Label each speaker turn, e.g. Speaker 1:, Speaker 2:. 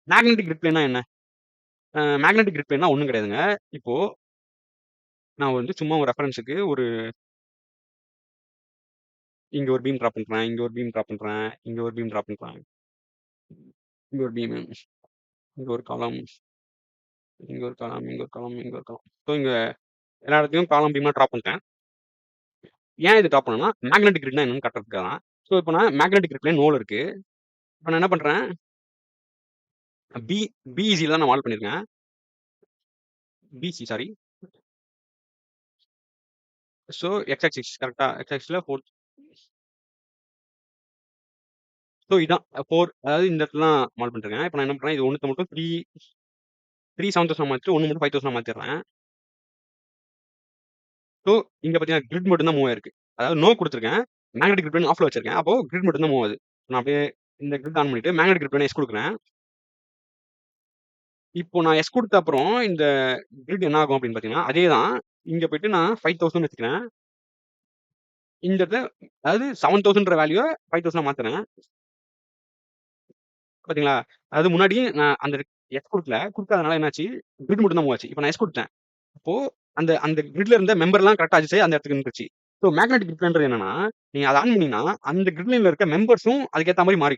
Speaker 1: Magnetic grid பிளேன்னா என்ன? Magnetic grid பிளேன்னா ஒண்ணும் கிடையாதுங்க. இப்போ நான் வந்து சும்மா ஒரு ரெஃபரன்ஸுக்கு இங்க ஒரு பீம் டிராப் பண்றேன், இங்க ஒரு பீம் டிராப் பண்றேன், இங்க ஒரு பீம் டிராப் பண்றேன். இங்க ஒரு பீமு, இங்க ஒரு காலம், இங்க ஒரு காலம், இங்க ஒரு காலம், இங்க ஒரு காலம். ஸோ இங்க எல்லா இடத்துலயும் காலம் பீமா டிராப் பண்ணிட்டேன். ஏன் இது டிராப் பண்ணேன்னா, மேக்னெட்டிக் கிரிட்னா என்னன்னு காட்டுறதுக்காக தான். ஸோ இப்போ நான் மேக்னெட்டிக் கிரிட் பிளேன் நோல இருக்கு. இப்போ நான் என்ன பண்றேன், பி பிஇசில தான் நான் மாடல் பண்ணியிருக்கேன். பிசி சாரி. ஸோ எக்ஸ் ஆக்சிஸ் கரெக்ட்டா? எக்ஸ் ஆக்சிஸ்ல 4. ஸோ இதான் 4 அதாவது இந்த இடத்துலலாம் மாடல் பண்ணிருக்கேன். இப்போ நான் என்ன பண்றேன், இது ஒண்ணுத்த மட்டும் 3 7000 மாத்திட்டு 1 மட்டும் 5000 மாத்திடுறேன். ஸோ இங்க பார்த்தீங்கன்னா கிரிட் மட்டும் தான் மூவ் ஆயிருக்கு. அதாவது நோ குடுத்துருக்கேன். மேக்னெட்டிக் கிரிட் பிளேன் ஆஃப்ல வச்சிருக்கேன். அப்போ கிரிட் மட்டும் தான் மூவ் ஆகுது. நான் அப்படியே இந்த கிரிட் ஆன் பண்ணிட்டு மேக்னெட்டிக் கிரிட் பிளேன் எஸ் குடுக்குறேன். இப்போ நான் எஸ் குடுத்த அப்புறம் இந்த கிரிட் என்ன ஆகும் அப்படின்னு பார்த்தீங்கன்னா, அதே தான். இங்க போயிட்டு நான் 5000 வச்சுக்கிறேன். இந்த இடத்துல அதாவது 7000ன்ற வேல்யூவ 5000 மாத்துறேன். பாத்தீங்களா? அது முன்னாடி நான் அந்த எஸ் குடுக்காதனால என்னாச்சு, கிரிட் மட்டும் தான் மூவ் ஆச்சு. இப்போ நான் எஸ் குடுத்தேன். அப்போ அந்த அந்த கிரிட்ல இருந்த மெம்பர்லாம் கரெக்ட்டா அட்ஜஸ்ட் ஆயி அந்த இடத்துக்கு நின்றுச்சு. ஸோ மேக்னெட்டிக் கிரிட்ன்றது என்னன்னா, நீங்க அத ஆன் பண்ணீங்கன்னா, அந்த கிரிட் லைன்ல இருக்க மெம்பர்ஸும் அதுக்கு ஏத்த மாரி மாறிக்கும்.